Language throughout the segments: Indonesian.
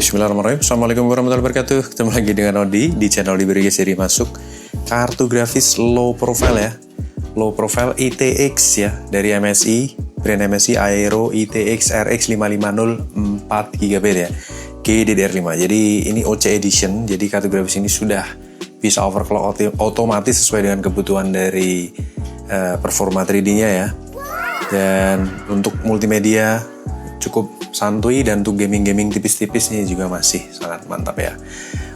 Bismillahirrahmanirrahim. Assalamualaikum warahmatullahi wabarakatuh. Ketemu lagi dengan Odi di channel Diberi Seri Masuk. Kartu grafis low profile ya. Low profile ITX ya dari MSI, brand MSI Aero ITX RX 550 4GB ya. GDDR5. Jadi ini OC edition. Jadi kartu grafis ini sudah bisa overclock otomatis sesuai dengan kebutuhan dari performa 3D-nya ya. Dan untuk multimedia cukup santuy, dan untuk gaming-gaming tipis-tipis ini juga masih sangat mantap ya.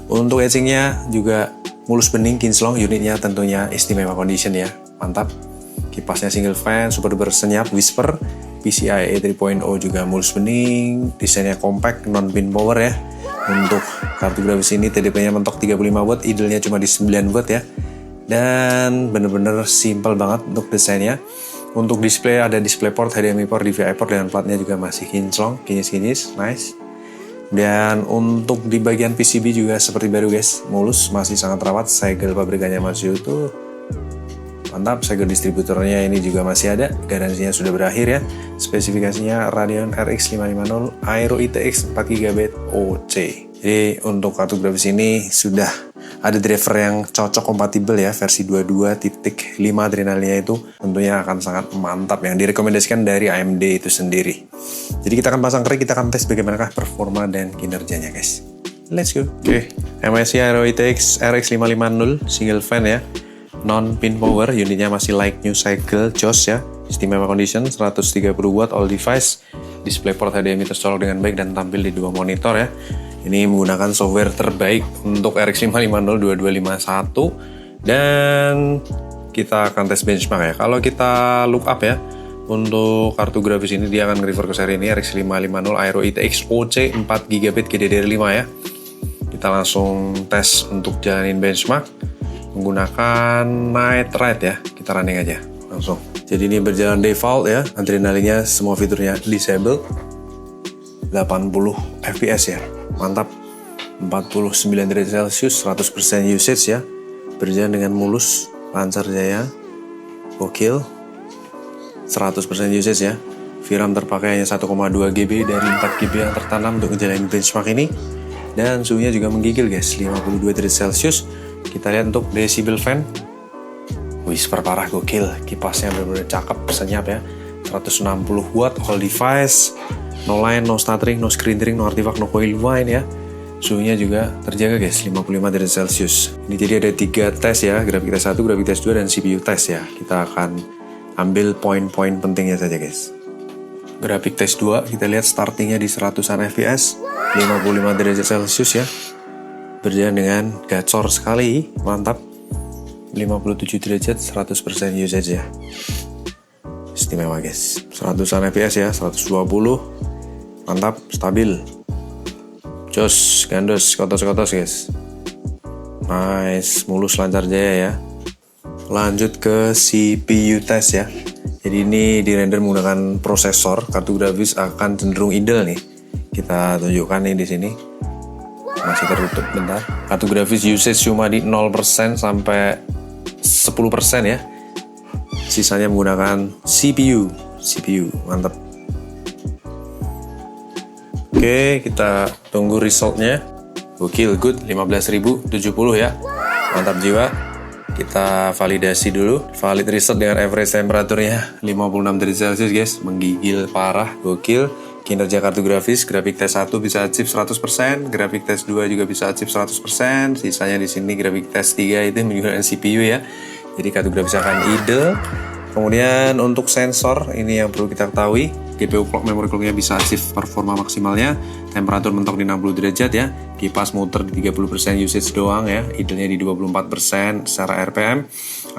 Untuk etchingnya juga mulus bening kinclong, unitnya tentunya istimewa condition ya, mantap. Kipasnya single fan, super duper senyap, whisper, PCIe 3.0 juga mulus bening, desainnya compact, non pin power ya. Untuk kartu grafis ini TDP-nya mentok 35 watt, idle-nya cuma di 9 watt ya. Dan bener-bener simple banget untuk desainnya. Untuk display ada DisplayPort, HDMI port, DVI port, dan platnya juga masih kinclong, kinis-kinis, nice. Dan untuk di bagian PCB juga seperti baru guys, mulus, masih sangat rawat, segel pabrikannya masih utuh. Mantap, segel distributornya ini juga masih ada, garansinya sudah berakhir ya. Spesifikasinya Radeon RX 550 Aero ITX 4GB OC. Jadi untuk kartu grafis ini sudah ada driver yang cocok kompatibel ya, versi 22.5 adrenalinnya itu tentunya akan sangat mantap, yang direkomendasikan dari AMD itu sendiri. Jadi kita akan pasang krik, kita akan tes bagaimanakah performa dan kinerjanya guys. Let's go. Oke, MSI Aero ITX RX 550 single fan ya, non pin power, unitnya masih like new cycle, jos ya, istimewa condition, 130 watt all device, DisplayPort HDMI tercolok dengan baik dan tampil di dua monitor ya. Ini menggunakan software terbaik untuk RX 550 2251, dan kita akan tes benchmark ya. Kalau kita look up ya, untuk kartu grafis ini dia akan refer ke seri ini RX 550 Aero ITX OC 4GB GDDR5 ya. Kita langsung tes untuk jalanin benchmark menggunakan Night Ride ya. Kita running aja langsung. Jadi ini berjalan default ya, adrenalinnya semua fiturnya disable, 80 fps ya, mantap. 49 derajat Celcius, 100% usage ya, berjalan dengan mulus, lancar jaya, gokil, 100% usage ya. VRAM terpakai hanya 1,2 GB dari 4 GB yang tertanam untuk ngejalanin benchmark ini, dan suhunya juga menggigil guys, 52 derajat Celcius. Kita lihat untuk decibel fan, whisper parah, gokil, kipasnya benar-benar cakep, senyap ya, 160 watt all device, no line, no stuttering, no screen tearing, no artifact, no coil whine ya. Suhunya juga terjaga guys, 55 derajat Celcius. Ini jadi ada 3 tes ya, grafik tes 1, grafik tes 2, dan CPU tes ya. Kita akan ambil poin-poin pentingnya saja guys. Grafik tes 2, kita lihat startingnya di 100-an fps, 55 derajat Celcius ya. Berjalan dengan gacor sekali, mantap. 57 derajat, 100% usage ya. Istimewa guys, 100-an fps ya, 120, mantap, stabil, jos, gandos, kotos-kotos guys, nice, mulus, lancar jaya ya. Lanjut ke CPU test ya. Jadi ini di render menggunakan prosesor, kartu grafis akan cenderung idle nih. Kita tunjukkan nih di sini, masih tertutup bentar. Kartu grafis usage cuma di 0% sampai 10% ya. Sisanya menggunakan CPU, mantap. Oke, kita tunggu resultnya. Gokil, good, 15.070 ya, mantap jiwa. Kita validasi dulu, valid result dengan average temperaturnya 56 derajat Celcius guys, menggigil parah, gokil. Kinerja kartu grafis, grafik tes 1 bisa achieve 100%, grafik tes 2 juga bisa achieve 100%, sisanya di sini grafik tes 3 itu menggunakan CPU ya. Jadi kartu grafis akan idle. Kemudian untuk sensor, ini yang perlu kita ketahui, GPU clock, memory clocknya bisa achieve performa maksimalnya, temperatur mentok di 60 derajat ya, kipas muter di 30% usage doang ya, idle-nya di 24% secara RPM,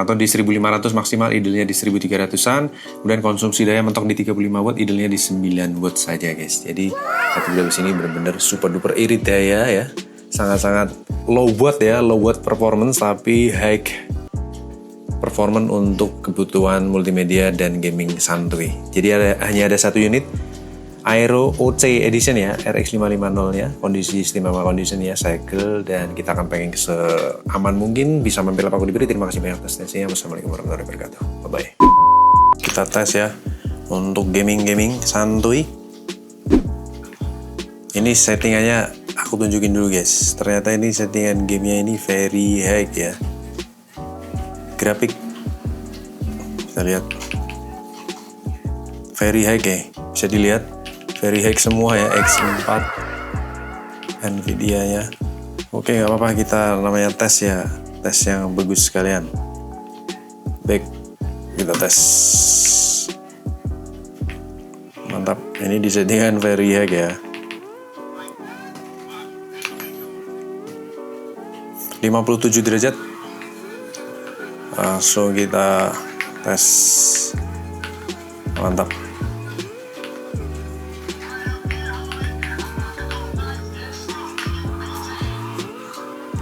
atau di 1500 maksimal, idle-nya di 1300-an, kemudian konsumsi daya mentok di 35 watt, idle-nya di 9 watt saja guys. Jadi kartu grafis ini benar-benar super duper irit daya ya, sangat-sangat low watt ya, low watt performance tapi high performance untuk kebutuhan multimedia dan gaming santuy. Jadi hanya ada satu unit Aero OC Edition ya, RX 550 ya, kondisi istimewa condition ya, cycle, dan kita akan pengen seaman mungkin, bisa mampir apa aku diberi. Terima kasih banyak atas tesnya. Wassalamualaikum warahmatullahi wabarakatuh. Bye bye. Kita tes ya untuk gaming santuy. Ini settingannya aku tunjukin dulu guys. Ternyata ini settingan gamenya ini very high ya. Grafik kita lihat very high ya, bisa dilihat very high semua ya, X4 Nvidia nya. Oke, nggak apa-apa, kita namanya tes ya, tes yang bagus sekalian. Baik, kita tes. Mantap, ini di settingan very high ya. 57 derajat. Langsung kita tes. Mantap.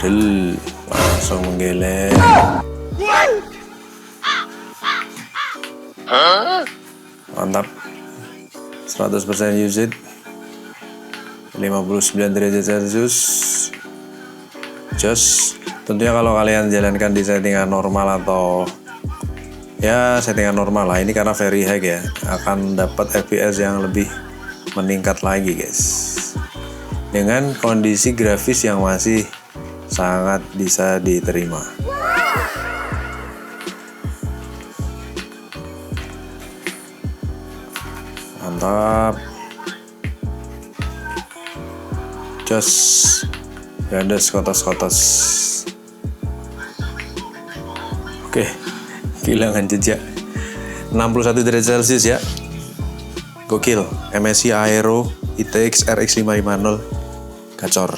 Langsung menggeleng. Mantap. 100% use it. 59 derajat Celcius. Just tentunya kalau kalian jalankan di settingan normal atau ya settingan normal lah, ini karena very high ya, akan dapat FPS yang lebih meningkat lagi guys, dengan kondisi grafis yang masih sangat bisa diterima. Mantap. Just gandes kotos-kotos. Oke, kehilangan jejak. 61 derajat Celcius ya. Gokil. MSI Aero ITX RX 550 gacor.